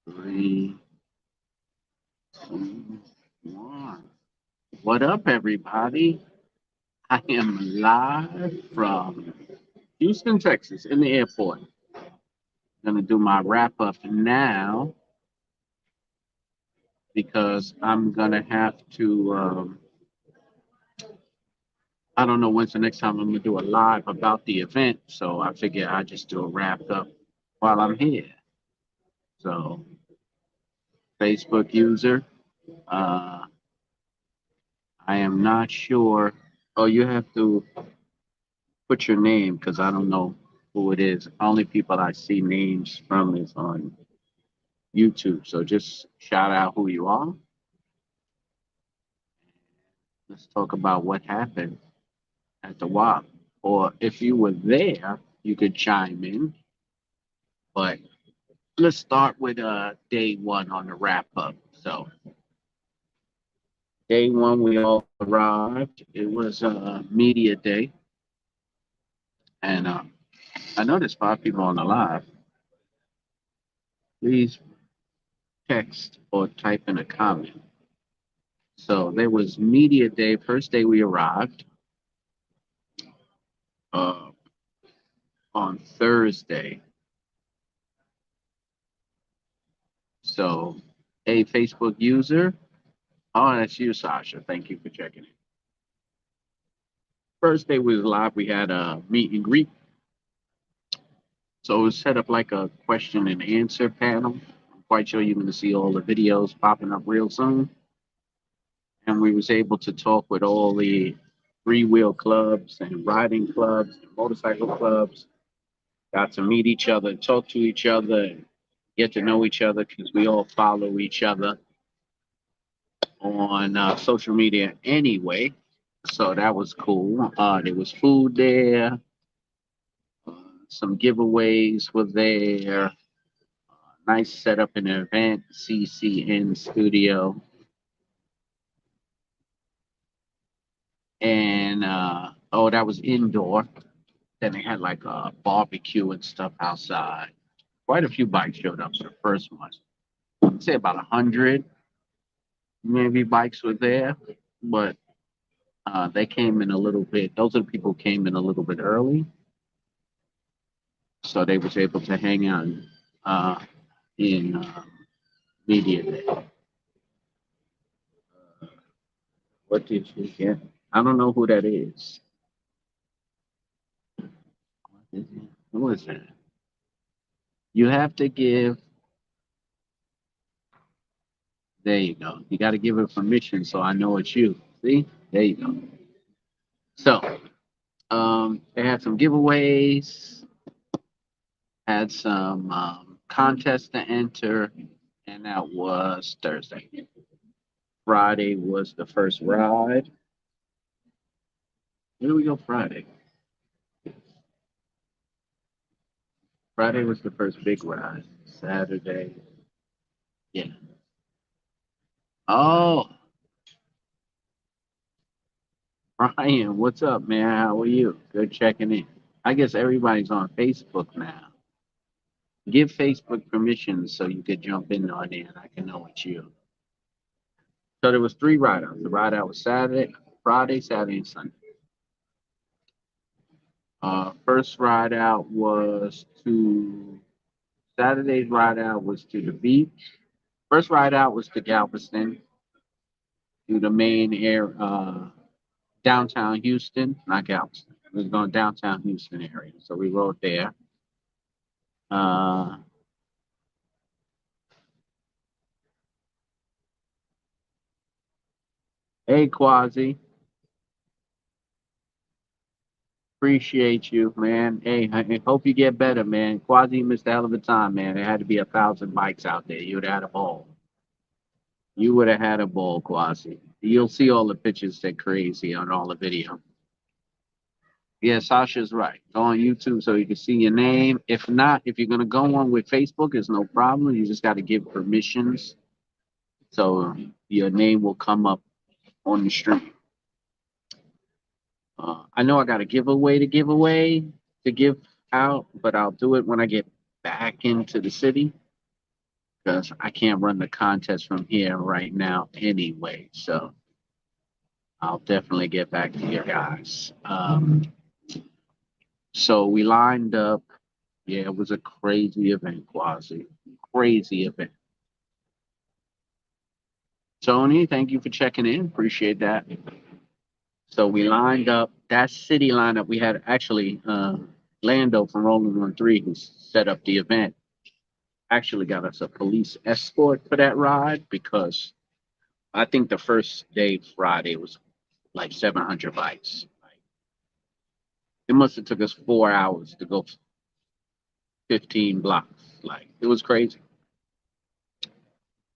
Three, two, one. What up, everybody? I am live from Houston, Texas, in the airport. I'm gonna do my wrap up now because I'm gonna have to. I don't know when's the next time I'm gonna do a live about the event, so I figure I just do a wrap up while I'm here. So, Facebook user, uh, I am not sure. Oh, you have to put your name because I don't know who it is. Only people I see names from is on YouTube. So just shout out who you are. Let's talk about what happened at the WAP. Or if you were there, you could chime in. But let's start with day one on the wrap up. So day one, we all arrived. It was media day, and I noticed 5 people on the live. Please text or type in a comment. So there was media day. First day we arrived uh, on Thursday. So a Facebook user. Oh, that's you, Sasha. Thank you for checking in. First day we was live. We had a meet and greet. So it was set up like a question and answer panel. I'm quite sure you're going to see all the videos popping up real soon. And we was able to talk with all the three-wheel clubs and riding clubs and motorcycle clubs. Got to meet each other, talk to each other, get to know each other because we all follow each other on social media anyway. So that was cool. There was food there, uh, some giveaways were there. Nice setup in the event, CCN studio, and oh, that was indoor. Then they had like a barbecue and stuff outside. Quite a few bikes showed up for the first one. I'd say about 100 maybe bikes were there, but they came in a little bit. Those are the people who came in a little bit early, so they was able to hang out in media day. What did you get? I don't know who that is. Who is that? You have to give. There you go. You got to give it permission so I know it's you. See? There you go. So, they had some giveaways, had some contests to enter, and that was Thursday. Friday was the first ride. Where do we go Friday? Friday was the first big ride. Saturday, yeah. Oh, Ryan, what's up, man? How are you? Good checking in. I guess everybody's on Facebook now. Give Facebook permission so you could jump in on there and I can know it's you. So there was 3 ride-outs. The ride-out was Saturday, Friday, Saturday, and Sunday. First ride-out was to Saturday's ride-out was to the beach. First ride-out was to Galveston, to the main air, downtown Houston, not Galveston. We was going downtown Houston area, so we rode there. Uh, hey, Quasi. Appreciate you, man. Hey, I hope you get better, man. Quasi missed a hell of a time, man. There had to be 1,000 bikes out there. You would have had a ball. You would have had a ball, Quasi. You'll see all the pictures. They're crazy on all the video. Yeah, Sasha's right. Go on YouTube so you can see your name. If not, if you're gonna go on with Facebook, it's no problem. You just got to give permissions, so your name will come up on the stream. I know I got a giveaway to give out, but I'll do it when I get back into the city because I can't run the contest from here right now anyway. So I'll definitely get back to you guys. So we lined up. Yeah, it was a crazy event, Quasi. Crazy event. Tony, thank you for checking in. Appreciate that. So we lined up that city lineup. We had actually Lando from Rolling on Three, who set up the event, actually got us a police escort for that ride because I think the first day Friday was like 700 bikes. Like, it must have took us 4 hours to go 15 blocks. Like it was crazy.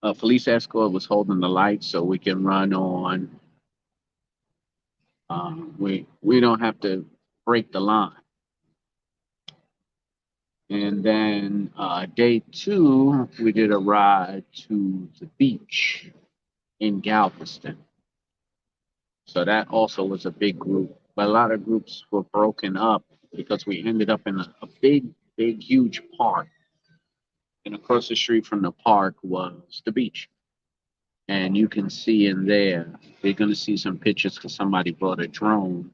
A police escort was holding the lights so we can run on. We don't have to break the line. And then day two, we did a ride to the beach in Galveston. So that also was a big group. But a lot of groups were broken up because we ended up in a big, huge park. And across the street from the park was the beach. And you can see in there, you're going to see some pictures because somebody brought a drone.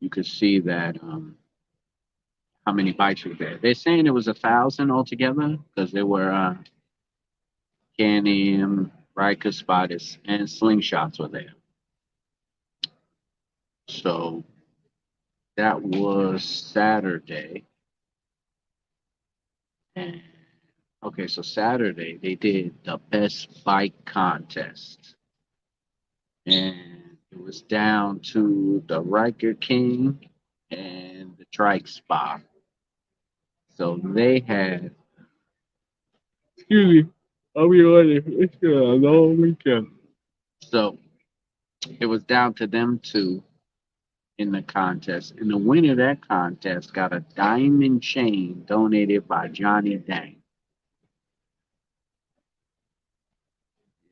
You could see that how many bikes were there. They're saying it was 1,000 altogether because there were Can-Am, RYKER spotters, and slingshots were there. So that was Saturday. And okay, so Saturday they did the best bike contest. And it was down to the RYKER King and the Trike Spa. So they had, excuse me, I'll be honest, it's been a long weekend. So it was down to them two in the contest. And the winner of that contest got a diamond chain donated by Johnny Dang.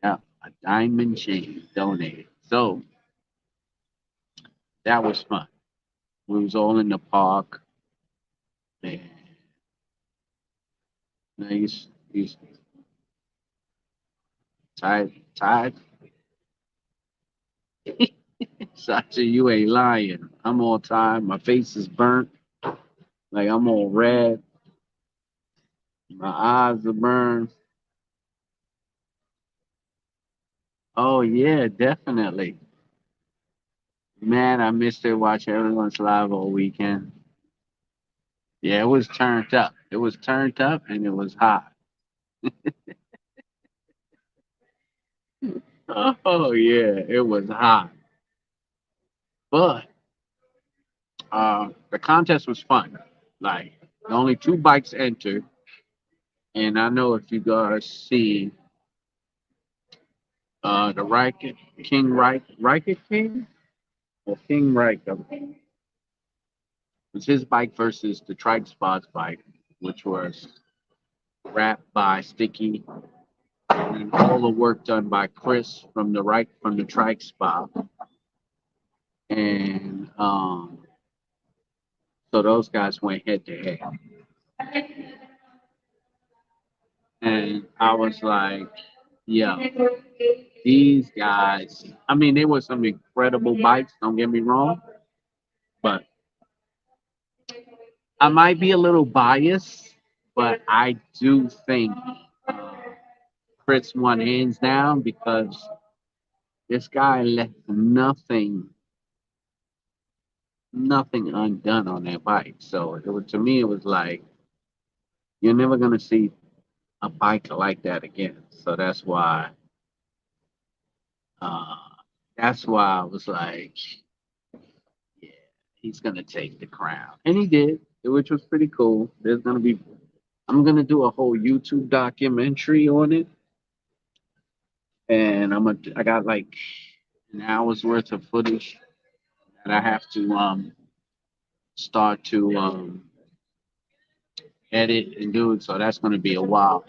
Yeah, a diamond chain donated. So that was fun. We was all in the park. And he's tired. Sacha, you ain't lying. I'm all tired. My face is burnt. Like I'm all red. My eyes are burned. Oh yeah, definitely. Man, I missed it watching everyone's live all weekend. Yeah, it was turned up. It was turned up and it was hot. Oh yeah, it was hot. But the contest was fun. Like only two bikes entered, and I know if you guys see the Riker King Riker King or King Riker, it was his bike versus the Trike Spot's bike, which was wrapped by Sticky, and all the work done by Chris from the Trike Spot, and so those guys went head to head. And I was like, yeah, these guys, I mean, they were some incredible bikes, don't get me wrong, but I might be a little biased, but I do think uh, Chris won hands down because this guy left nothing undone on that bike. So it was, to me, it was like, you're never going to see a bike like that again. So uh, that's why I was like, yeah, he's gonna take the crown, and he did, which was pretty cool. I'm gonna do a whole YouTube documentary on it, and I got like an hour's worth of footage that I have to start to edit and do it. So that's gonna be a while.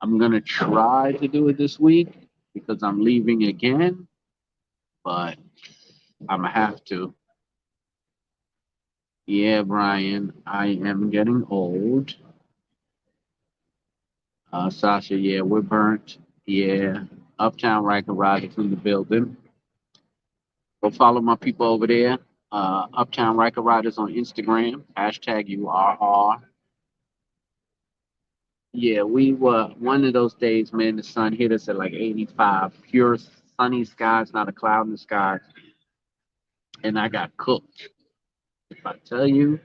I'm gonna try to do it this week because I'm leaving again, but I'm gonna have to. Yeah, Brian, I am getting old. Sasha, yeah, we're burnt. Yeah. Uptown Riker Riders in the building. Go follow my people over there. Uptown Riker Riders on Instagram. Hashtag URR. Yeah, we were one of those days, man. The sun hit us at like 85, pure sunny skies, not a cloud in the sky, and I got cooked. If I tell you,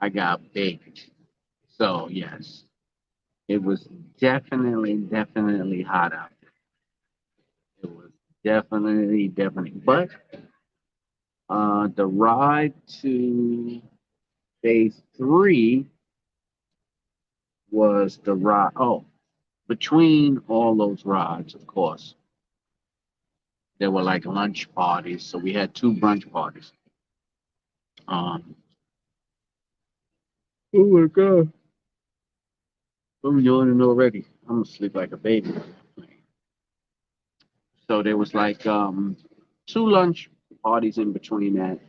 I got baked. So yes, it was definitely hot out there. It was definitely. But the ride to phase three was the ride. Oh, between all those rides, of course, there were like lunch parties. So we had two brunch parties. Um, oh my god, I'm yawning already. I'm gonna sleep like a baby. So there was like two lunch parties in between that,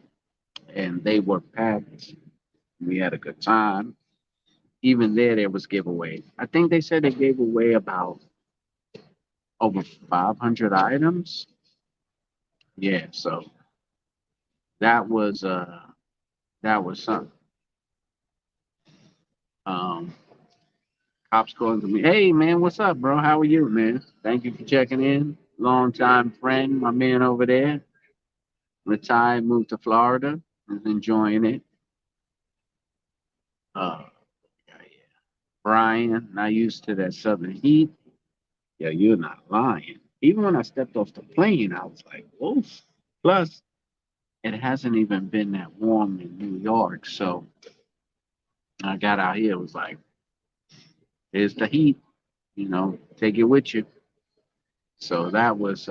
and they were packed. We had a good time. Even there was giveaway. I think they said they gave away about over 500 items. Yeah, so that was uh that was something. Um, Cops calling to me, hey man, what's up, bro? How are you, man? Thank you for checking in. Long time friend, my man over there, retired, moved to Florida, is enjoying it. Yeah, yeah. Brian, not used to that southern heat. Yeah, you're not lying. Even when I stepped off the plane, I was like, oof. Plus, it hasn't even been that warm in New York, so I got out here. It was like, here's the heat. Take it with you. So that was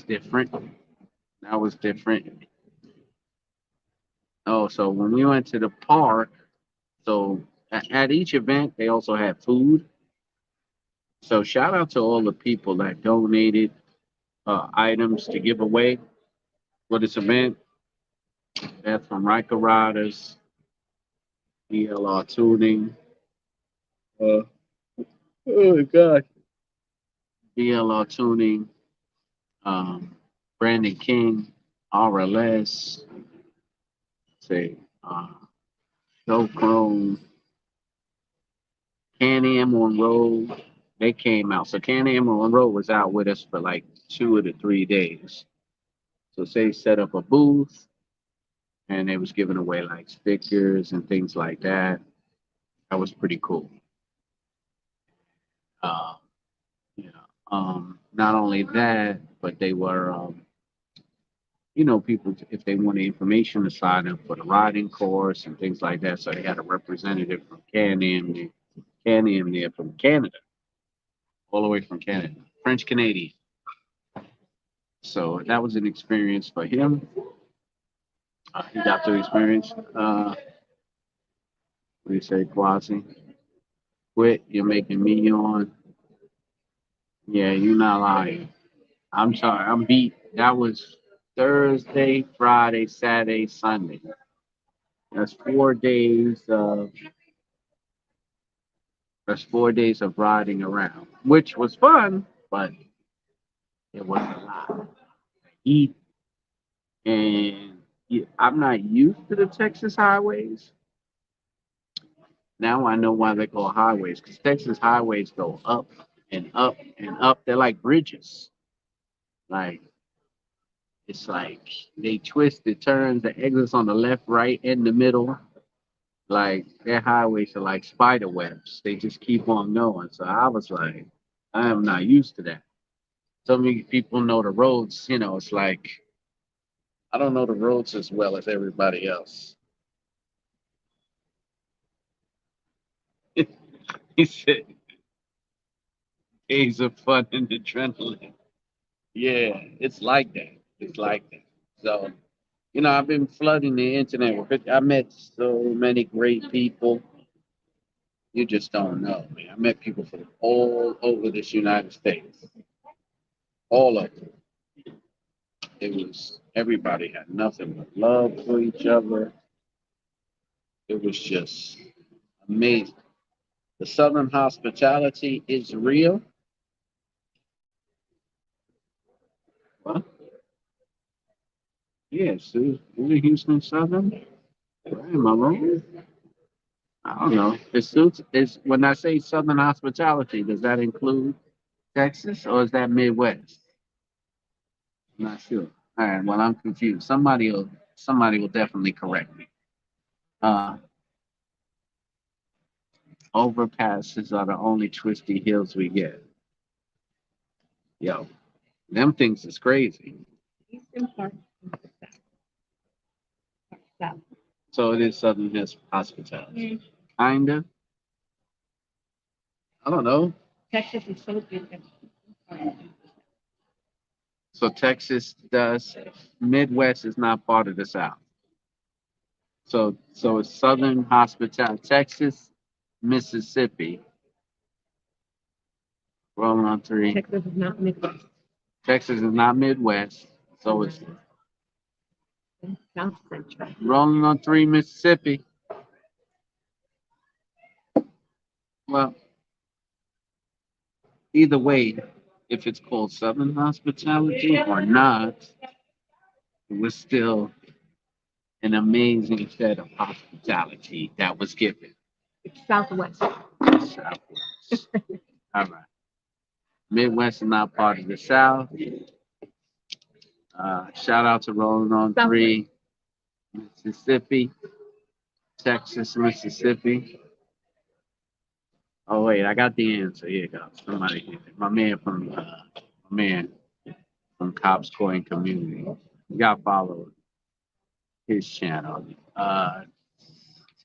different. That was different. Oh, so when we went to the park, so at each event they also had food. So shout out to all the people that donated items to give away for this event. That's from Riker Riders, DLR Tuning, uh, oh my God, DLR Tuning, um, Brandon King, RLS, say, Joe Chrome, Can-Am on road. They came out. So Can-Am on road was out with us for like 2 to 3 days. So they set up a booth and they was giving away like stickers and things like that. That was pretty cool. Uh, yeah. Not only that, but they were, people if they wanted information to sign up for the riding course and things like that. So they had a representative from Can-Am there from Canada, all the way from Canada, French Canadian. So that was an experience for him. He got to experience. What do you say, Quasi? Quit. You're making me yawn. Yeah, you're not lying. I'm sorry. I'm beat. That was Thursday, Friday, Saturday, Sunday. That's 4 days of riding around, which was fun, but it was a lot. Eat and I'm not used to the Texas highways. Now I know why they call highways, because Texas highways go up and up and up. They're like bridges. Like it's like they twist, it turns, the exits on the left, right, and the middle. Like their highways are like spider webs. They just keep on going. So I was like, I am not used to that. So many people know the roads, it's like I don't know the roads as well as everybody else. He said, days of fun and adrenaline. Yeah, it's like that. It's like that. So, I've been flooding the internet with it. I met so many great people. You just don't know, man. I met people from all over this United States. All of them. It was everybody had nothing but love for each other. It was just amazing. The Southern hospitality is real. What? Yes, is it Houston Southern? Am I wrong? I don't know. It suits. It's when I say Southern hospitality. Does that include Texas or is that Midwest? I'm not sure. All right. Well, I'm confused. Somebody will definitely correct me. Uh, Overpasses are the only twisty hills we get. Yo, them things is crazy. Eastern part of the South. So it is Southern hospitality. Kinda. I don't know. Texas is so different. So Texas does. Midwest is not part of the South. So it's Southern hospitality. Texas, Mississippi. Rolling on three. Texas is not Midwest. Texas is not Midwest. So it's South Central. rolling on three, Mississippi. Well, either way, if it's called Southern hospitality or not, it was still an amazing set of hospitality that was given. It's Southwest. Southwest. All right. Midwest is not part of the South. Shout out to Rolling on Southwest. Three, Mississippi, Texas, Mississippi. Oh wait, I got the answer. Here you go. Somebody, my man from Cobb's Coin Community. You got to follow his channel.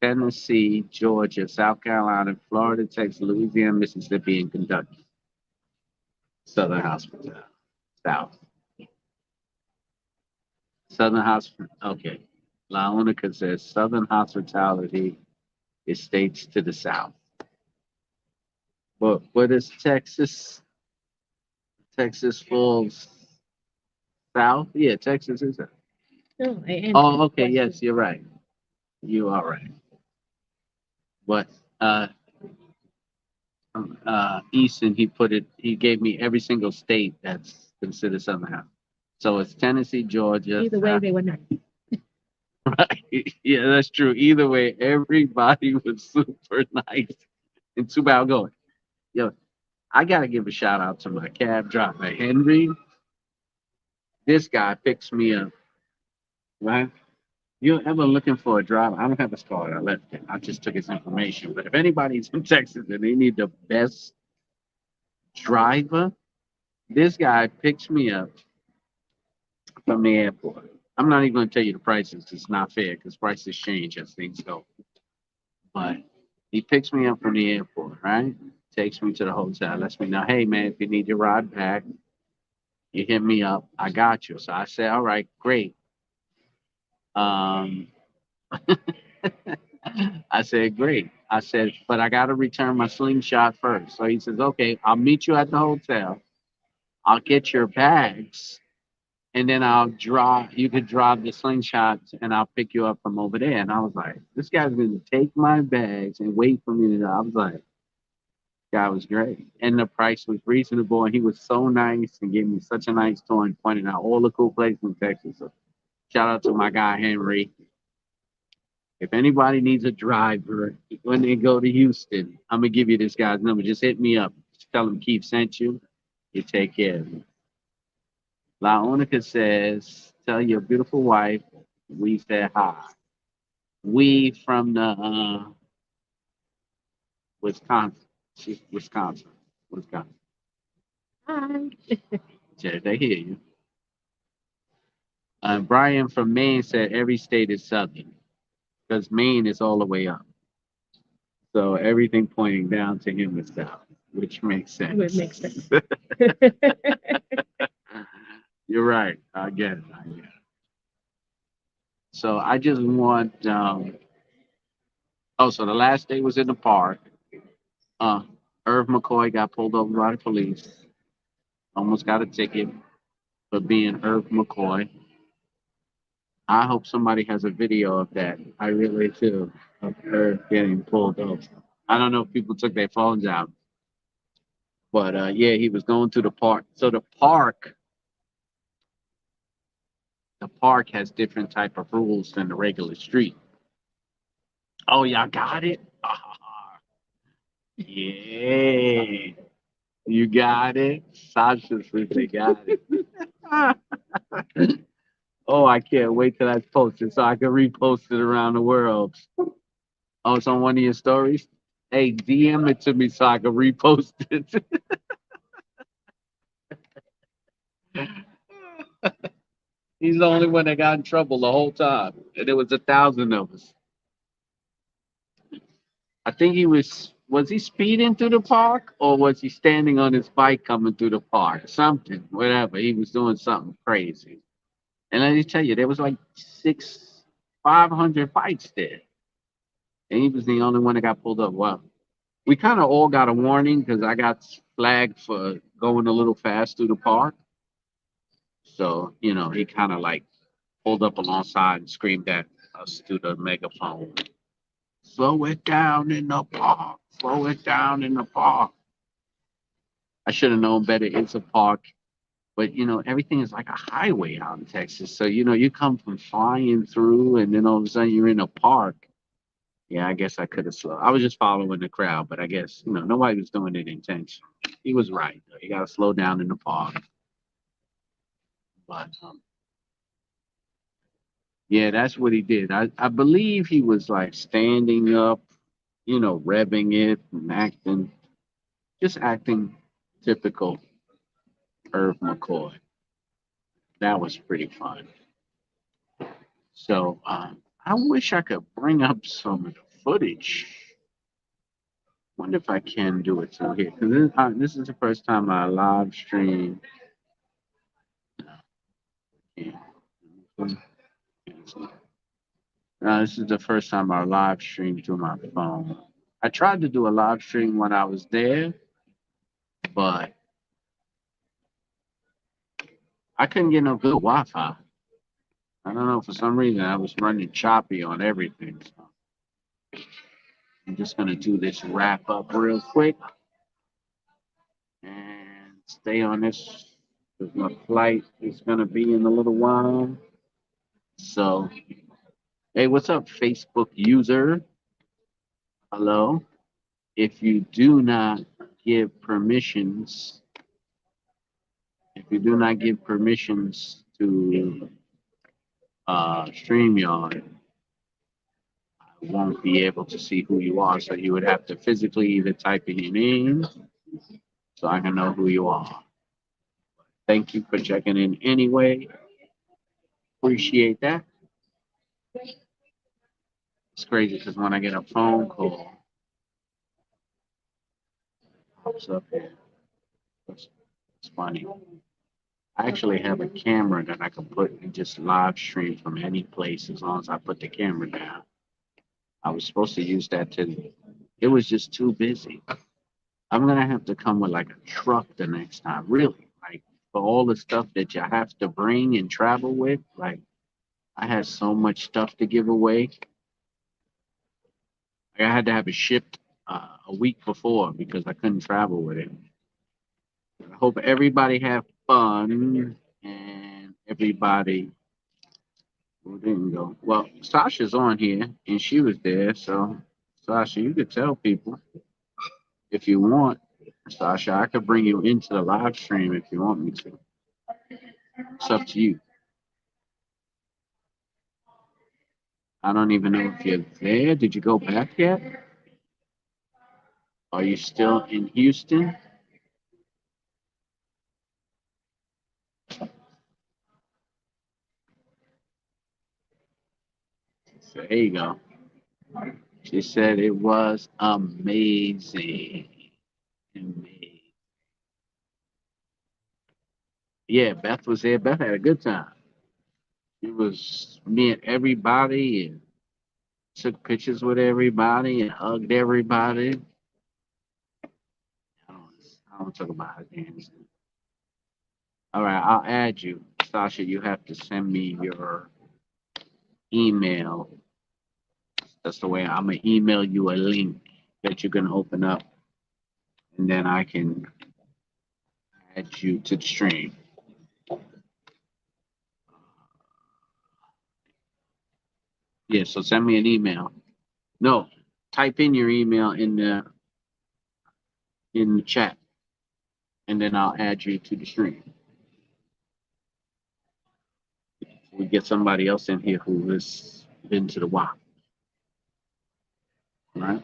Tennessee, Georgia, South Carolina, Florida, Texas, Louisiana, Mississippi, and Kentucky. Southern hospitality. South. Southern hospitality. Okay. Laonica says Southern hospitality is states to the south. But what is Texas? Texas falls south? Yeah, Texas is that. No, Oh, okay. Yes, you're right. You are right. But Easton, he gave me every single state that's considered somehow. So it's Tennessee, Georgia. Either way, they were not. Right. Yeah, that's true. Either way, everybody was super nice and super outgoing. Yo, I gotta give a shout out to my cab driver, Henry. This guy picks me up, right? You're ever looking for a driver? I don't have his card. I left it. I just took his information. But if anybody's in Texas and they need the best driver, this guy picks me up from the airport. I'm not even going to tell you the prices. It's not fair because prices change as things go. But he picks me up from the airport, right? Takes me to the hotel. Lets me know, hey, man, if you need your ride back, you hit me up. I got you. So I said, all right, great. I said, great. I said, but I got to return my slingshot first. So he says, okay, I'll meet you at the hotel. I'll get your bags. And then you could drive the slingshot and I'll pick you up from over there. And I was like, this guy's going to take my bags and wait for me to, I was like, guy was great. And the price was reasonable. And he was so nice and gave me such a nice tour and pointed out all the cool places in Texas. So shout out to my guy, Henry. If anybody needs a driver when they go to Houston, I'm going to give you this guy's number. Just hit me up. Just tell him Keith sent you. You take care of me. Laonica says, tell your beautiful wife we said hi. We from the Wisconsin. She's Wisconsin. Hi. Yeah, they hear you. Brian from Maine said every state is southern because Maine is all the way up. So everything pointing down to him is south, which makes sense. It makes sense. You're right. I get it. So I just want. So the last day was in the park. Irv McCoy got pulled over by the police. Almost got a ticket for being Irv McCoy. I hope somebody has a video of that. I really do. Of Irv getting pulled over. I don't know if people took their phones out, but yeah, he was going to the park. So the park has different type of rules than the regular street. Oh, y'all got it? Ah, yeah, you got it. Sasha says they got it. Oh, I can't wait till I post it so I can repost it around the world. Oh, it's on one of your stories? Hey, DM it to me so I can repost it. He's the only one that got in trouble the whole time. And there was 1,000 of us. I think was he speeding through the park or was he standing on his bike coming through the park? Something, whatever. He was doing something crazy. And let me tell you, there was like 500 bikes there. And he was the only one that got pulled up. Well, we kind of all got a warning because I got flagged for going a little fast through the park. So, he kind of like pulled up alongside and screamed at us through the megaphone. Slow it down in the park. Slow it down in the park. I should have known better. It's a park. But, everything is like a highway out in Texas. So, you come from flying through and then all of a sudden you're in a park. Yeah, I guess I could have slowed. I was just following the crowd, but I guess, nobody was doing it intentionally. He was right. Though. You got to slow down in the park. But, yeah, that's what he did. I believe he was like standing up, revving it and just acting typical Irv McCoy. That was pretty fun. So I wish I could bring up some of the footage. Wonder if I can do it through here. Because this is the first time I live stream. Yeah. This is the first time I live streamed through my phone. I tried to do a live stream when I was there, but I couldn't get no good Wi-Fi. I don't know, for some reason I was running choppy on everything. So I'm just gonna do this wrap up real quick and stay on this because my flight is gonna be in a little while. So, hey, what's up, Facebook user? Hello. If you do not give permissions, if you do not give permissions to StreamYard, I won't be able to see who you are. So you would have to physically either type in your name so I can know who you are. Thank you for checking in anyway. Appreciate that. It's crazy because when I get a phone call, it pops up here. It's funny. I actually have a camera that I can put and just live stream from any place as long as I put the camera down. I was supposed to use that to, it was just too busy. I'm gonna have to come with like a truck the next time, really. Like for all the stuff that you have to bring and travel with, like I had so much stuff to give away. Like, I had to have it shipped a week before because I couldn't travel with it. I hope everybody have fun and everybody who didn't go. Well, Sasha's on here and she was there, so Sasha, you could tell people if you want. Sasha, I could bring you into the live stream if you want me to. It's up to you. I don't even know if you're there. Did you go back yet? Are you still in Houston? So there you go. She said it was amazing. Amazing. Yeah, Beth was there. Beth had a good time. It was me and everybody and took pictures with everybody and hugged everybody. I don't talk about her dancing. All right, I'll add you. Sasha, you have to send me your email. That's the way I'm going to email you a link. that you can open up, and then I can add you to the stream. Yeah, so send me an email. No, type in your email in the chat, and then I'll add you to the stream. We get somebody else in here who has been to the WHAP. Right?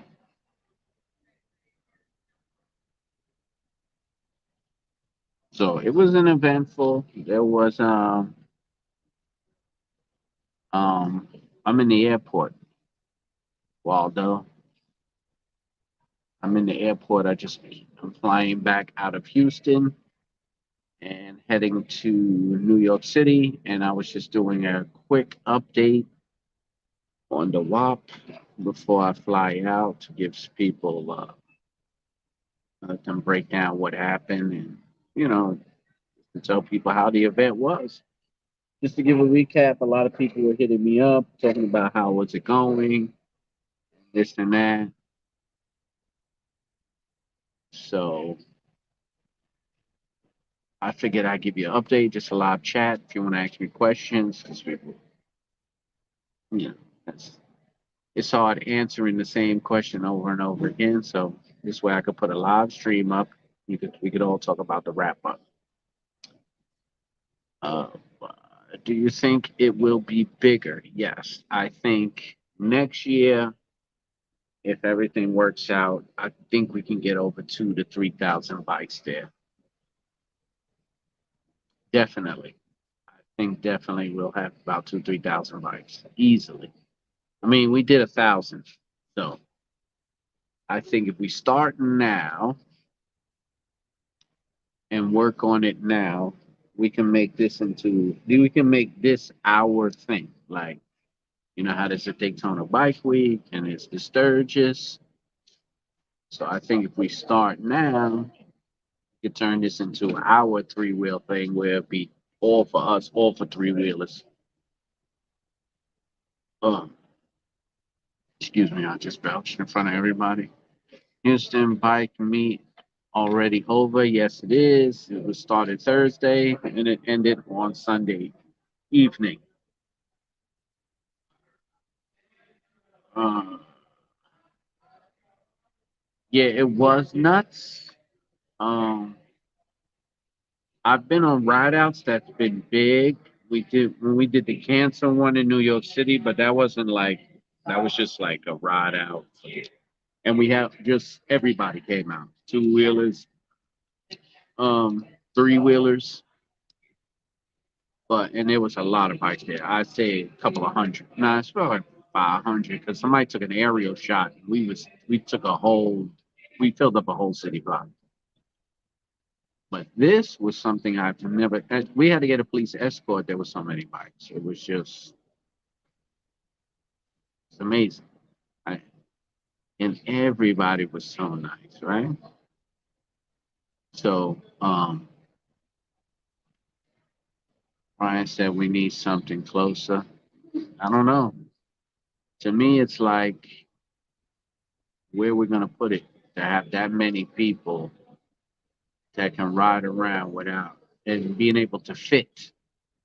So it was an eventful. There was I'm in the airport, Waldo. I'm in the airport. I'm flying back out of Houston and heading to New York City, and I was just doing a quick update on the WAP before I fly out to give people let them break down what happened and to tell people how the event was. Just to give a recap, a lot of people were hitting me up talking about how was it going, this and that. So I figured I'd give you an update, just a live chat if you want to ask me questions, because people, you know, it's hard answering the same question over and over again. So this way I could put a live stream up. We could all talk about the wrap up. Uh, do you think it will be bigger? Yes, I think next year, if everything works out, I think we can get over 2,000 to 3,000 bikes there. Definitely. I think definitely we'll have about 2,000 to 3,000 bikes easily. I mean, we did 1,000. So I think if we start now and work on it now, we can make this our thing. Like, you know how there's a Daytona Bike Week and it's the Sturgis. So I think if we start now, we could turn this into our 3-wheel thing where it'd be all for us, all for 3-wheelers. Excuse me, I just belched in front of everybody. Houston Bike Meet already over. Yes, it is. It was started Thursday and it ended on Sunday evening. Yeah, it was nuts. I've been on rideouts that's been big. When we did the cancer one in New York City, but that was just like a ride out. And we have just everybody came out. 2-wheelers, 3-wheelers. And there was a lot of bikes there. I'd say a couple of hundred. Nah, it's probably 500 because somebody took an aerial shot. We filled up a whole city block. But this was something I've never. We had to get a police escort. There were so many bikes. It was just, it's amazing. And everybody was so nice, right? So, Brian said we need something closer. I don't know. To me, it's like where we're gonna put it to have that many people that can ride around without and being able to fit.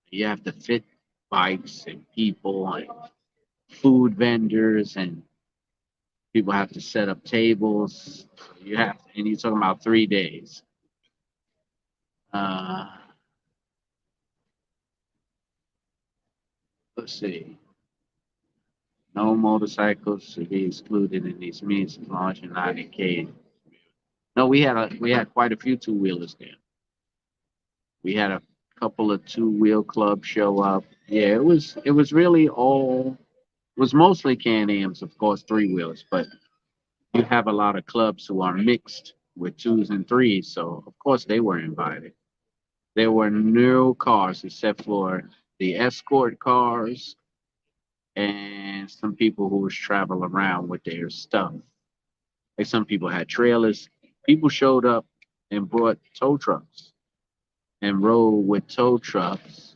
You have to fit bikes and people and food vendors and people have to set up tables. And you're talking about 3 days. Let's see. No motorcycles should be excluded in these meetings as long as you're not engaged. No, we had quite a few 2-wheelers there. We had a couple of 2-wheel clubs show up. Yeah, it was really all. It was mostly Can-Ams, of course, 3-wheelers, but you have a lot of clubs who are mixed with 2s and 3s, so of course they were invited. There were no cars except for the escort cars and some people who was traveling around with their stuff. Like some people had trailers. People showed up and brought tow trucks and rode with tow trucks.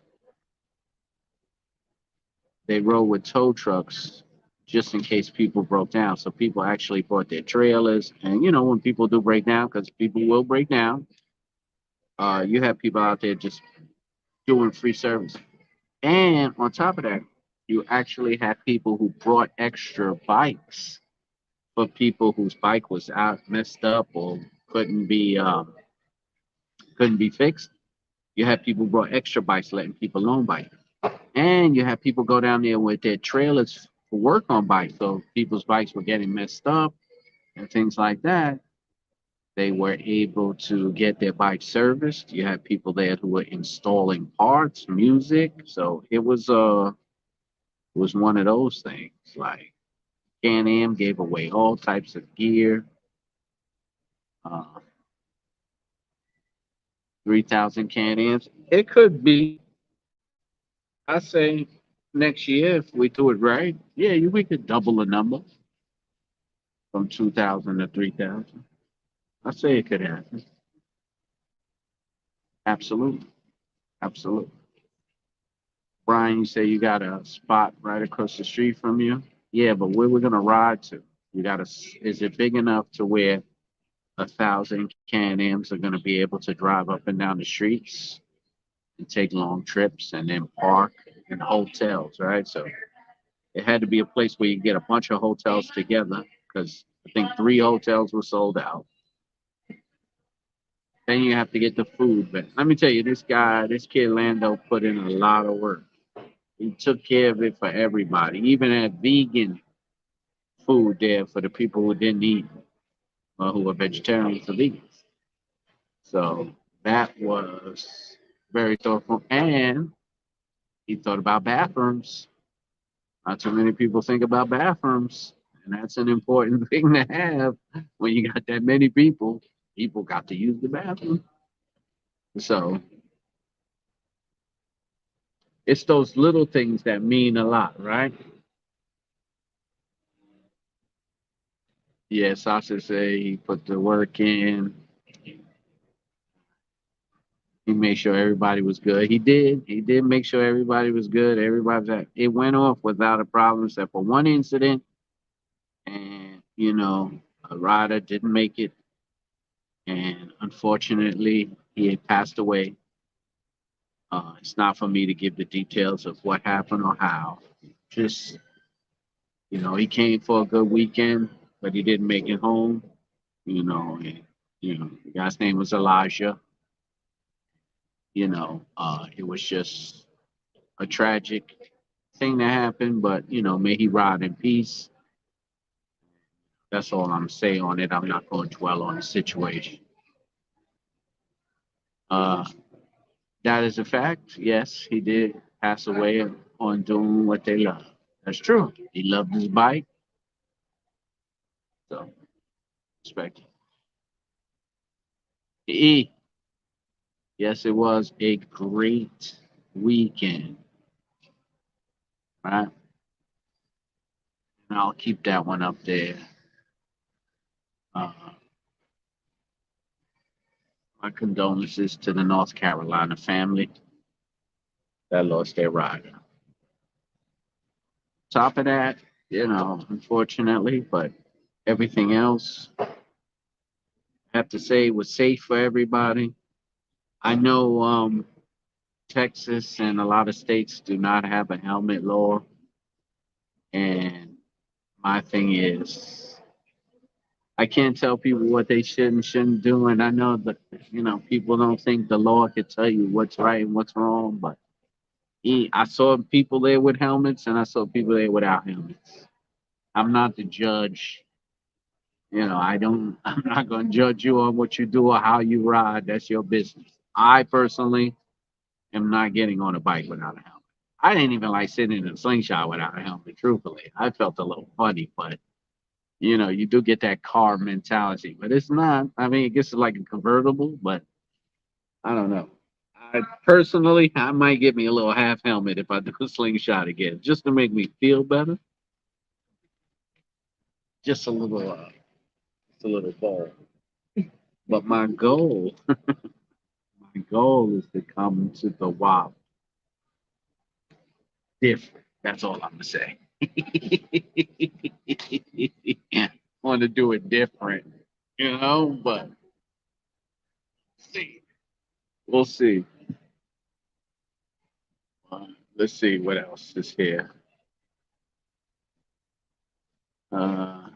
They rode with tow trucks just in case people broke down. So people actually brought their trailers. And, you know, when people do break down, because people will break down, you have people out there just doing free service. And on top of that, you actually had people who brought extra bikes for people whose bike was out messed up or couldn't be couldn't be fixed. You had people brought extra bikes, letting people loan bikes. And you have people go down there with their trailers for work on bikes. So people's bikes were getting messed up and things like that. They were able to get their bike serviced. You had people there who were installing parts, music. So it was one of those things. Like Can-Am gave away all types of gear. Uh, 3,000 Can-Ams. It could be. I say next year if we do it right. Yeah, we could double the number from 2,000 to 3,000. I say it could happen. Absolutely. Absolutely. Brian, you say you got a spot right across the street from you? Yeah, but where we're gonna ride to? You got is it big enough to where 1,000 Can-Ams are gonna be able to drive up and down the streets and take long trips and then park in hotels, right? So it had to be a place where you get a bunch of hotels together because I think 3 hotels were sold out. Then you have to get the food. But let me tell you, this kid Lando put in a lot of work. He took care of it for everybody. He even had vegan food there for the people who didn't eat or who were vegetarians or vegans. So that was very thoughtful. And he thought about bathrooms. Not too many people think about bathrooms. And that's an important thing to have when you got that many people. People got to use the bathroom. So it's those little things that mean a lot, right? Yeah, Sasha say he put the work in. He made sure everybody was good. He did. He did make sure everybody was good. It went off without a problem except for one incident. And, you know, a rider didn't make it. And unfortunately, he had passed away. It's not for me to give the details of what happened or how. Just, you know, he came for a good weekend, but he didn't make it home. You know, and, the guy's name was Elijah. It was just a tragic thing that happened, but may he ride in peace. That's all I'm saying on it. I'm not going to dwell on the situation. Uh, that is a fact. Yes, he did pass away on doing what they love. That's true. He loved his bike, so respect it. E. Yes, it was a great weekend. Right? And I'll keep that one up there. Uh, my condolences to the North Carolina family that lost their rider. Top of that, unfortunately, but everything else, I have to say, was safe for everybody. I know Texas and a lot of states do not have a helmet law. And my thing is, I can't tell people what they should and shouldn't do. And I know that, people don't think the law could tell you what's right and what's wrong. But I saw people there with helmets and I saw people there without helmets. I'm not the judge. I'm not going to judge you on what you do or how you ride. That's your business. I personally am not getting on a bike without a helmet. I didn't even like sitting in a slingshot without a helmet, truthfully. I felt a little funny, but you do get that car mentality, but it's not. I mean, it gets like a convertible, but I don't know. I might get me a little half helmet if I do a slingshot again, just to make me feel better. Just a little ball. But my goal is to come to the WHAP different. That's all I'm gonna say. Want to do it different, but see, we'll see. Let's see what else is here. Uh,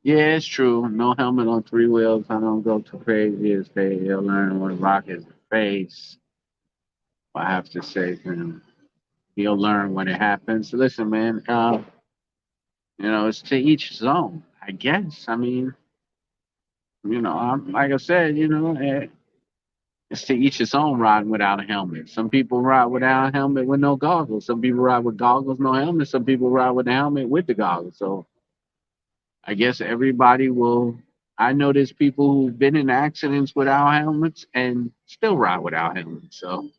yeah, it's true. No helmet on three wheels. I don't go too crazy. As they'll learn when rock is the face. I have to say, he'll learn when it happens. Listen, man. It's to each his own. I guess. I mean, like I said, it's to each his own riding without a helmet. Some people ride without a helmet with no goggles. Some people ride with goggles, no helmet. Some people ride with a helmet with the goggles. So I guess everybody will. I know there's people who've been in accidents without helmets and still ride without helmets. So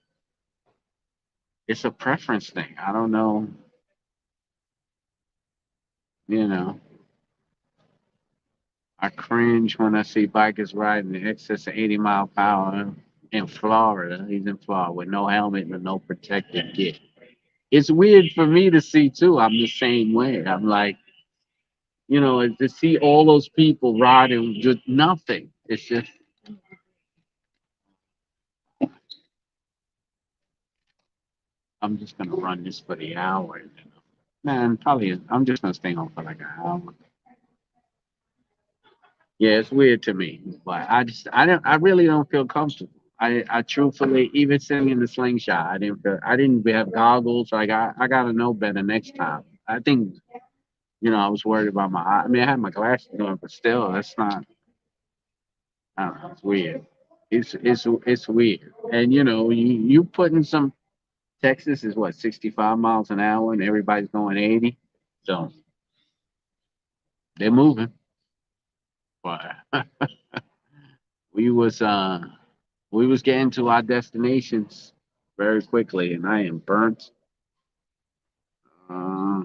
it's a preference thing. I don't know. You know, I cringe when I see bikers riding in excess of 80 mph in Florida. He's in Florida with no helmet and no protective gear. It's weird for me to see too. I'm the same way. I'm like, to see all those people riding with nothing. It's just, I'm just gonna run this for the hour. Man, probably I'm just gonna stay home for like an hour. Yeah, it's weird to me, but I really don't feel comfortable. I truthfully, even sitting in the slingshot, I didn't have goggles. I gotta know better next time. I think, I was worried about my eye. I mean, I had my glasses on, but still, that's not. I don't know. It's weird. It's weird. And you putting some Texas is what 65 miles an hour, and everybody's going 80. So they're moving. But we was uh we was getting to our destinations very quickly, and I am burnt. Uh,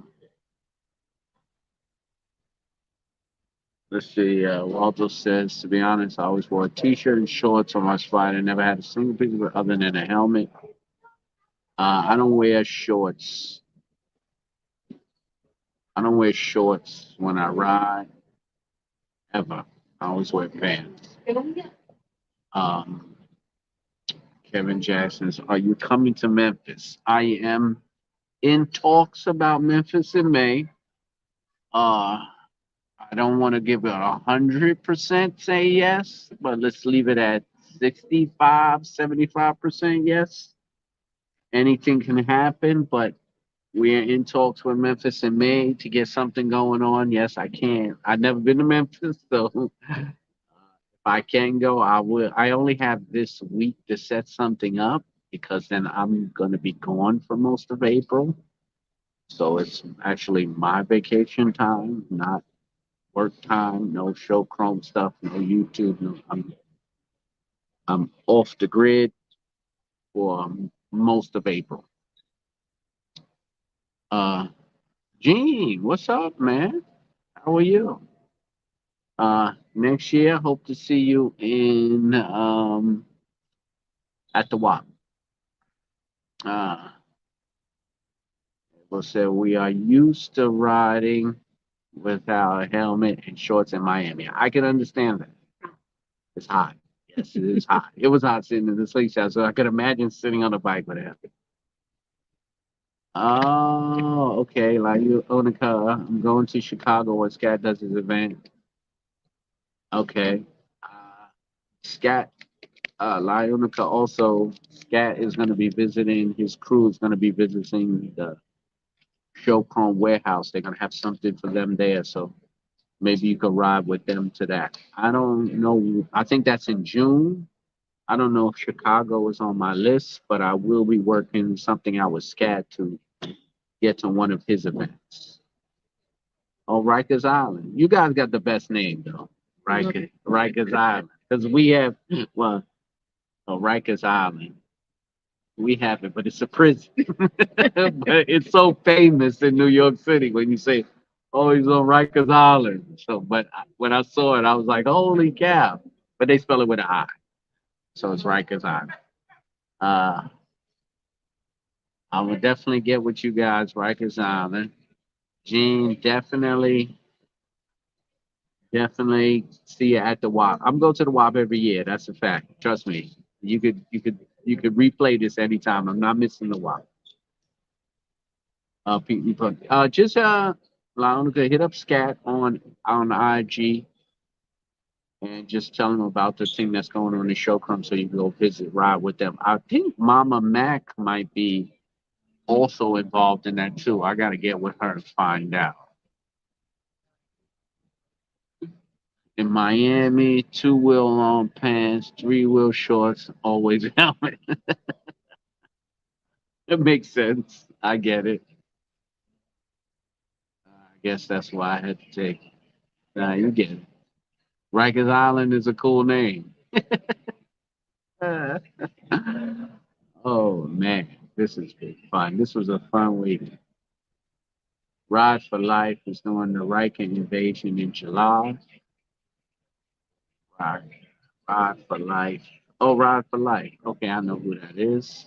let's see. Waldo says, to be honest, I always wore a t-shirt and shorts on my spine. I never had a single piece of it other than a helmet. I don't wear shorts. I don't wear shorts when I ride ever. I always wear pants. Um, Kevin Jackson's, are you coming to Memphis? I am in talks about Memphis in May. Uh, I don't want to give it 100% say yes, but let's leave it at 65, 75% yes. Anything can happen, but we are in talks with Memphis in May to get something going on. Yes, I can. I've never been to Memphis, so if I can go, I will. I only have this week to set something up because then I'm going to be gone for most of April. So it's actually my vacation time, not work time. No show Chrome stuff, no YouTube. No, I'm off the grid for most of April. Uh, Gene, what's up, man? How are you? Next year, hope to see you in at the WAP. Uh, we'll say we are used to riding without a helmet and shorts in Miami. I can understand that. It's hot. Yes, it is hot. It was hot sitting in the slingshot, so I could imagine sitting on a bike with it. Oh, okay. Like you own a car. I'm going to Chicago where Scat does his event. Okay. Scat, Lionica also, Scat is going to be visiting, his crew is going to be visiting the Showchrome warehouse. They're going to have something for them there. So maybe you could ride with them to that. I don't know. I think that's in June. I don't know if Chicago is on my list, but I will be working something out with Scat to get to one of his events. Oh, Rikers Island. You guys got the best name though. Rikers Island. Because we have, well, Rikers Island. We have it, but it's a prison. But it's so famous in New York City when you say, "Oh, he's on Rikers Island." So, but when I saw it, I was like, "Holy cow!" But they spell it with an I, so it's Rikers Island. Uh, I will definitely get with you guys, Rikers Island. Gene, definitely see you at the WAP. I'm going to the WAP every year. That's a fact. Trust me. You could replay this anytime. I'm not missing the WAP. Just Lounge, hit up Scat on IG and just tell him about the thing that's going on in the show come so you can go visit ride with them. I think Mama Mac might be also involved in that too. I gotta get with her and find out. In Miami, two-wheel long pants, three-wheel shorts, always a helmet. It makes sense. I get it. I guess that's why I had to take. Nah, you get it. Rikers Island is a cool name. Oh man, this has been fun. This was a fun week. Ride for Life is doing the RYKER invasion in July. Ride, Ride for Life. Oh, Ride for Life. Okay, I know who that is.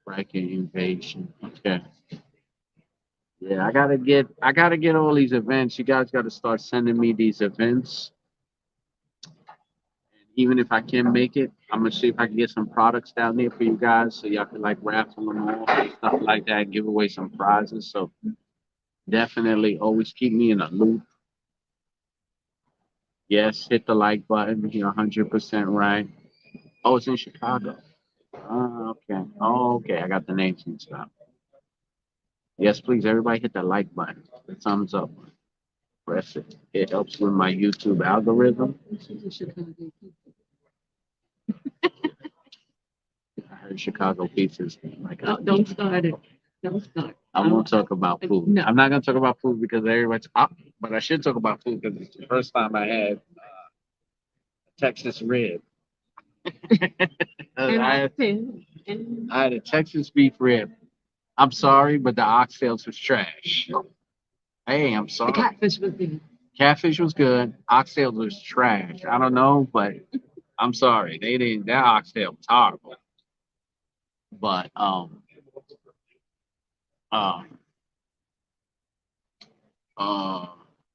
RYKER invasion. Okay. Yeah, I gotta get all these events. You guys gotta start sending me these events. Even if I can make it, I'm gonna see if I can get some products down there for you guys so y'all can like raffle them off and stuff like that, give away some prizes. So definitely always keep me in a loop. Yes, hit the like button. You're 100% right. Oh, it's in Chicago. Oh, okay. Oh, okay. I got the names and stuff. Yes, please, everybody hit the like button, the thumbs up. Press it. It helps with my YouTube algorithm. I heard Chicago pizzas. Like, Don't start it. Don't start. I won't talk about food. No. I'm not gonna talk about food because everybody's up, but I should talk about food because it's the first time I had Texas rib. And I had, and I had a Texas beef rib. I'm sorry, but the oxtails was trash. Hey, I'm the sorry. catfish was good. Catfish was good. Oxtails was trash. I don't know, but I'm sorry. They didn't. That oxtail was horrible. But uh, uh,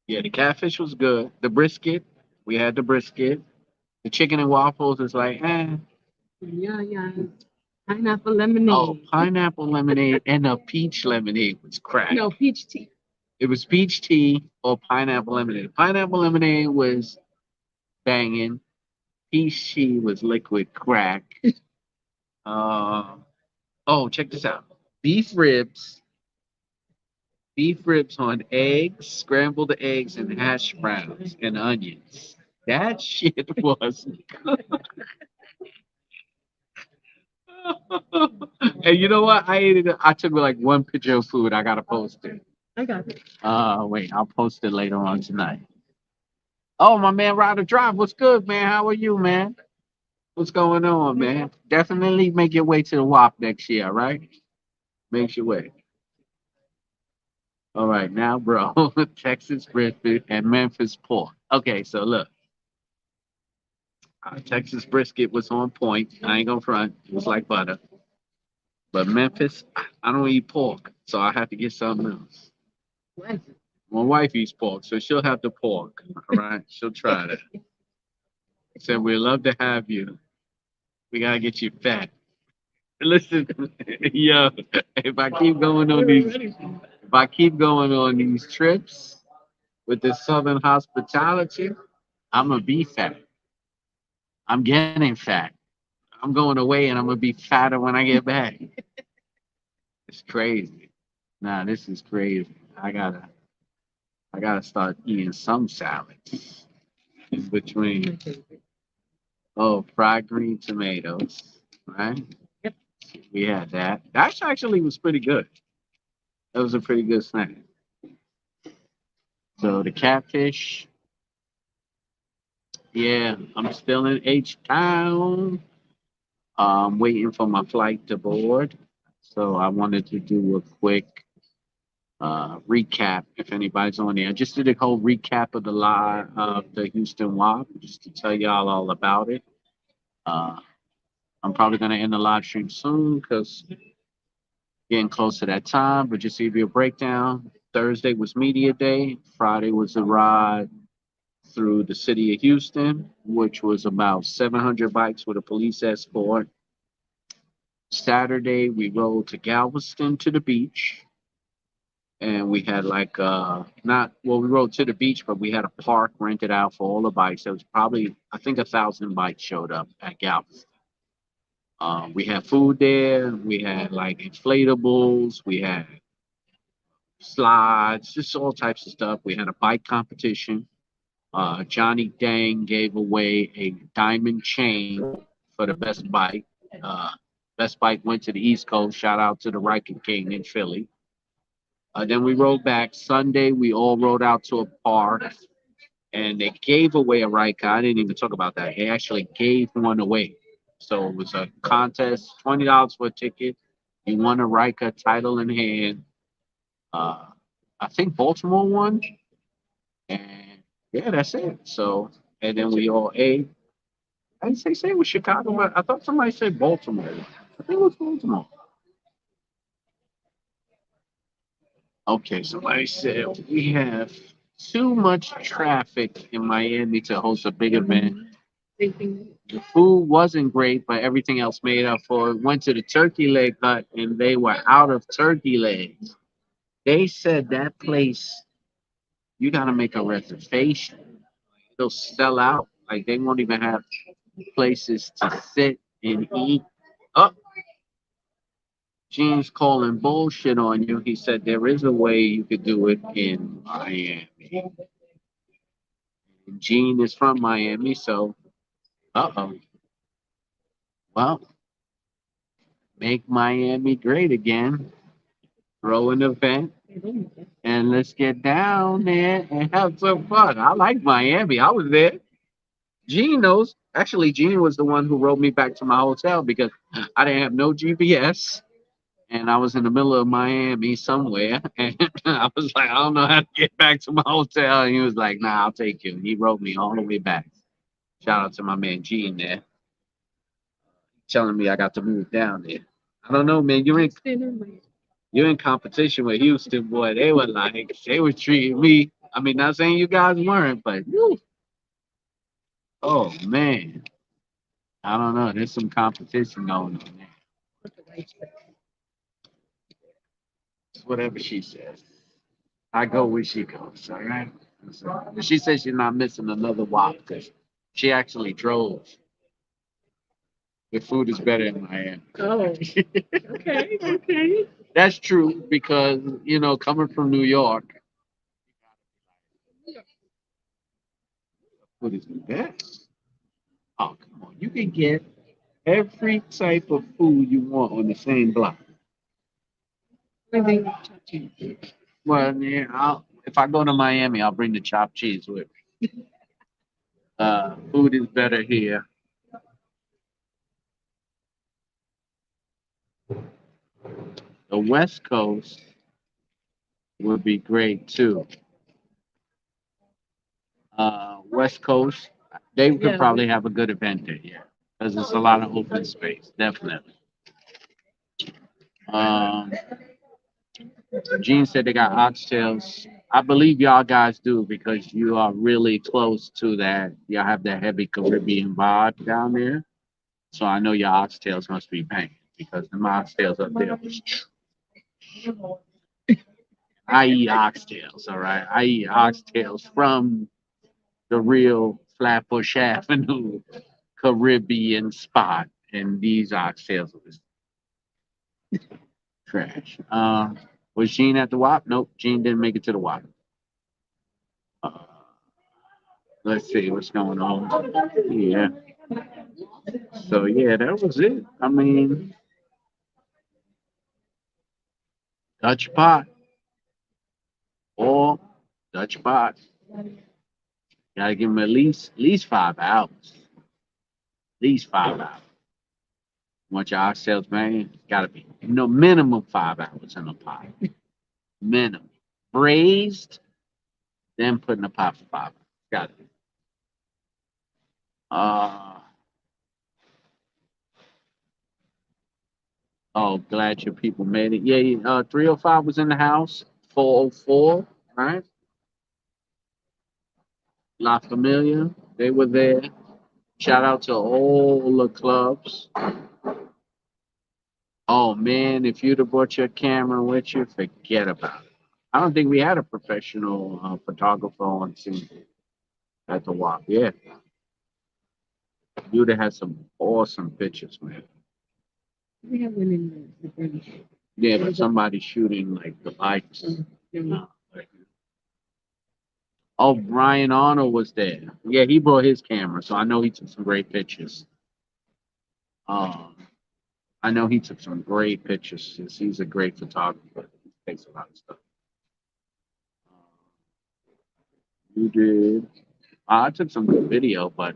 yeah, the catfish was good. The brisket, we had the brisket. The chicken and waffles is like, eh. Yeah, yeah. Pineapple lemonade. Oh, pineapple lemonade and a peach lemonade was crack. No, peach tea. It was peach tea or pineapple lemonade. Pineapple lemonade was banging. Peach tea was liquid crack. Uh, oh, check this out. Beef ribs, beef ribs on eggs, scrambled eggs, and hash browns and onions. That shit was good. And you know what? I ate it. I took like one picture of food. I gotta post it. I got it. Wait, I'll post it later on tonight. Oh, my man, Ryder Drive. What's good, man? How are you, man? What's going on, man? Definitely make your way to the WAP next year, right? Make your way. All right, now, bro, Texas brisket and Memphis pork. Okay, so look, Texas brisket was on point. I ain't gonna front. It was like butter. But Memphis, I don't eat pork, so I have to get something else. What? My wife eats pork, so she'll have the pork. All right, she'll try that. Said we'd love to have you. We gotta get you fat. Listen, yo, if I keep going on these trips with this Southern hospitality, I'm gonna be fat. I'm getting fat. I'm going away and I'm gonna be fatter when I get back. It's crazy. Nah, this is crazy. I gotta start eating some salads in between. Oh, fried green tomatoes, right? Yep. We had that. That actually was pretty good. That was a pretty good snack. So the catfish, yeah, I'm still in H Town. Waiting for my flight to board. So I wanted to do a quick recap if anybody's on there. I just did a whole recap of the live of the Houston WAP just to tell y'all all about it. Uh, I'm probably gonna end the live stream soon because getting close to that time. But just to give you a breakdown, Thursday was media day. Friday was a ride through the city of Houston, which was about 700 bikes with a police escort. Saturday, we rode to Galveston to the beach. And we had like not well, we rode to the beach, but we had a park rented out for all the bikes. There was probably I think 1,000 bikes showed up at Galveston. We had food there. We had like inflatables. We had slides, just all types of stuff. We had a bike competition. Johnny Dang gave away a diamond chain for the best bike. Uh, best bike went to the East Coast. Shout out to the RYKER King in Philly. Then we rode back. Sunday, we all rode out to a park and they gave away a RYKER. I didn't even talk about that. They actually gave one away. So it was a contest, $20 for a ticket. You won a RYKER title in hand. I think Baltimore won. And yeah, that's it. So, and then we all ate. I didn't say it was Chicago, but I thought somebody said Baltimore. I think it was Baltimore. Okay, somebody said we have too much traffic in Miami to host a big event. The food wasn't great, but everything else made up for it. Went to the turkey leg hut and they were out of turkey legs. They said that place, you got to make a reservation. They'll sell out. Like they won't even have places to sit and eat. Oh, Gene's calling bullshit on you. He said there is a way you could do it in Miami. Gene is from Miami, so uh-oh. Well, make Miami great again. Throw an event and let's get down there and have some fun. I like Miami. I was there. Gene knows. Actually, Gene was the one who rode me back to my hotel because I didn't have no GPS and I was in the middle of Miami somewhere. And I was like, I don't know how to get back to my hotel. And he was like, nah, I'll take you. And he rode me all the way back. Shout out to my man Gene there, telling me I got to move down there. I don't know, man. You're in competition with Houston, boy. They were like, they were treating me. I mean, not saying you guys weren't, but whew, oh man, I don't know. There's some competition going on there. It's whatever she says. I go where she goes. All right. So, she says she's not missing another WAP because she actually drove. The food is better in Miami. Oh, okay, okay. That's true because coming from New York, food is the best. Oh, come on. You can get every type of food you want on the same block. Well, yeah, if I go to Miami, I'll bring the chopped cheese with me. Food is better here. The West Coast would be great too. West Coast, they could probably have a good event there, yeah, because there's a lot of open space, definitely. Um, Gene said they got oxtails. I believe y'all guys do because you are really close to that. Y'all have that heavy Caribbean vibe down there. So I know your oxtails must be banging because the oxtails up there was. I eat oxtails, all right. I eat oxtails from the real Flatbush Avenue Caribbean spot, and these oxtails was trash. Was Gene at the WAP? Nope, Gene didn't make it to the WAP. Uh, let's see what's going on. Yeah. So yeah, that was it. I mean, Dutch pot or Dutch pot. Gotta give him at least 5 hours. At least 5 hours. Want your oxtails, man? Gotta be minimum 5 hours in a pot. Minimum. Braised, then put in a pot for 5 hours. Gotta be. Uh Oh, glad your people made it. Yeah, 305 was in the house. 404, right? La Familia, they were there. Shout out to all the clubs. Oh man, if you'd have brought your camera with you, forget about it. I don't think we had a professional photographer on scene at the WAP. Yeah, you'd have had some awesome pictures, man. We have one in the British. Yeah, but somebody shooting like the lights. Oh, Brian Arnold was there. Yeah, he brought his camera, so I know he took some great pictures. Um, I know he took some great pictures since he's a great photographer. He takes a lot of stuff. You did. I took some good video, but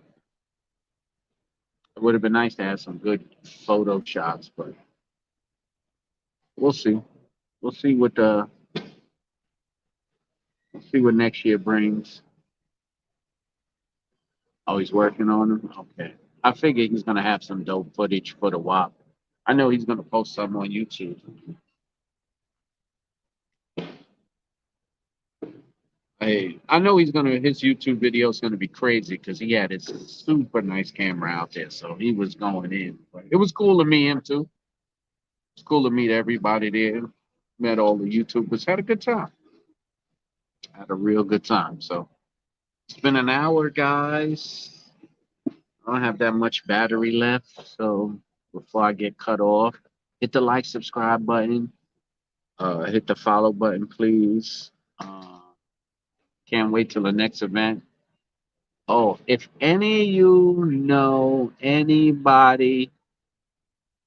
it would have been nice to have some good photo shots. But we'll see. We'll see what the we'll see what next year brings. Oh, he's working on them. Okay. I figure he's gonna have some dope footage for the WAP. I know he's gonna post some on YouTube. Hey, I know his YouTube video is gonna be crazy because he had his super nice camera out there, so he was going in. But it was cool to meet him too. It's cool to meet everybody there. Met all the YouTubers. Had a good time. Had a real good time. So it's been an hour, guys. I don't have that much battery left, so before I get cut off, hit the like, subscribe button. Hit the follow button, please. Can't wait till the next event. Oh, if any of you know anybody,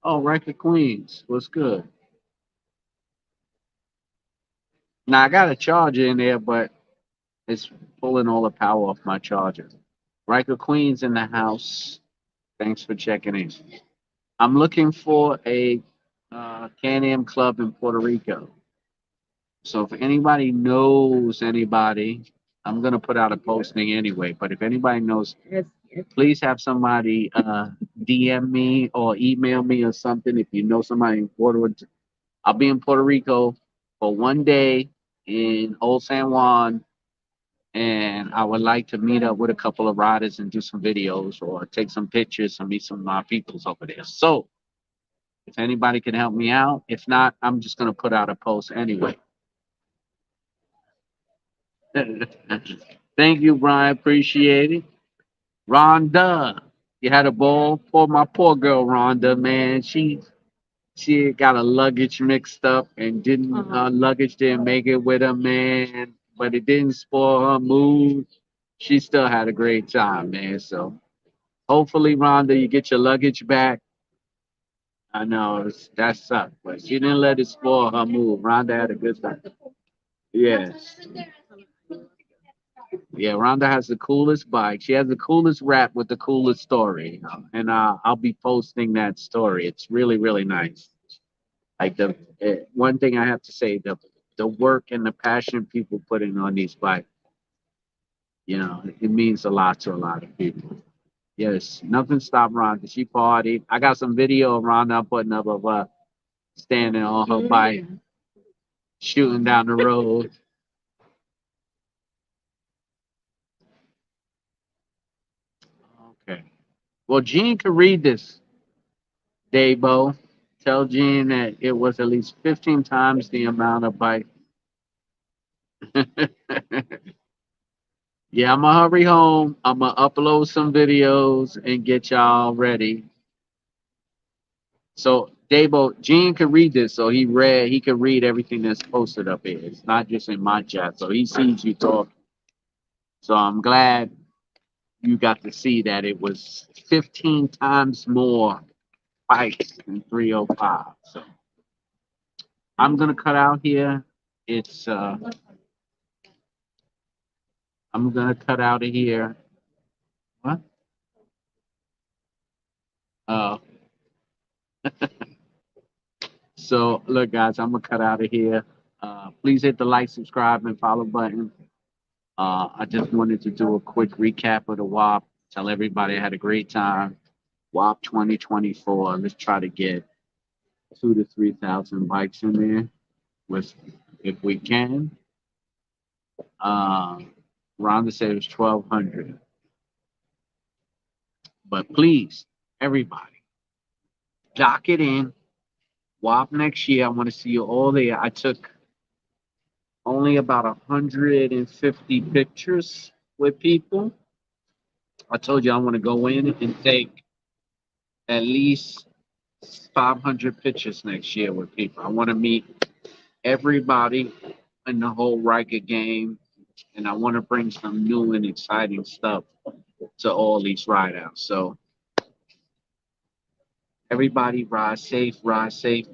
oh, RYKER Queens, what's good? Now I got a charger in there, but it's pulling all the power off my charger. RYKER Queens in the house. Thanks for checking in. I'm looking for a Can-Am club in Puerto Rico. So if anybody knows anybody, I'm gonna put out a posting anyway. But if anybody knows, Yes, yes. please have somebody DM me or email me or something. If you know somebody in Puerto Rico, I'll be in Puerto Rico for one day in Old San Juan, and I would like to meet up with a couple of riders and do some videos or take some pictures and meet some of my peoples over there. So if anybody can help me out, if not, I'm just gonna put out a post anyway. Thank you, Brian. Appreciate it. Rhonda, you had a ball for my poor girl, Rhonda. Man, she got a luggage mixed up and didn't luggage didn't make it with her, man. But it didn't spoil her mood. She still had a great time, man. So hopefully, Rhonda, you get your luggage back. I know that sucked, but she didn't let it spoil her mood. Rhonda had a good time. Yes. Yeah, Rhonda has the coolest bike. She has the coolest rap with the coolest story. And I'll be posting that story. It's really, really nice. Like one thing I have to say, the work and the passion people put in on these bikes, it means a lot to a lot of people. Yes, nothing stopped Rhonda. She partied. I got some video of Rhonda putting up of standing on her bike, shooting down the road. Okay. Well, Gene could read this, Dabo. Tell Gene that it was at least 15 times the amount of bike. Yeah, I'm gonna hurry home. I'm gonna upload some videos and get y'all ready. So, Dabo, Gene could read this. So he could read everything that's posted up here. It's not just in my chat. So he sees you talk. So I'm glad you got to see that it was 15 times more bikes than 305. So I'm gonna cut out here. It's I'm gonna cut out of here. What? Uh, so look, guys, I'm gonna cut out of here. Please hit the like, subscribe, and follow button. I just wanted to do a quick recap of the WAP. Tell everybody I had a great time. WAP 2024. Let's try to get 2 to 3,000 bikes in there with, if we can. Rhonda said it was 1,200. But please, everybody, dock it in. WAP next year. I want to see you all there. I took only about 150 pictures with people. I told you I want to go in and take at least 500 pictures next year with people. I want to meet everybody in the whole RYKER game, and I want to bring some new and exciting stuff to all these rideouts. So everybody ride safe,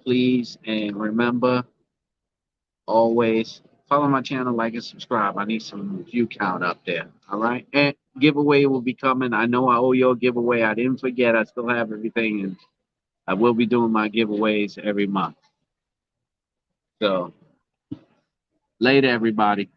please. And remember, always follow my channel, like and subscribe. I need some view count up there. All right. And giveaway will be coming. I know I owe you a giveaway. I didn't forget. I still have everything. And I will be doing my giveaways every month. So later, everybody.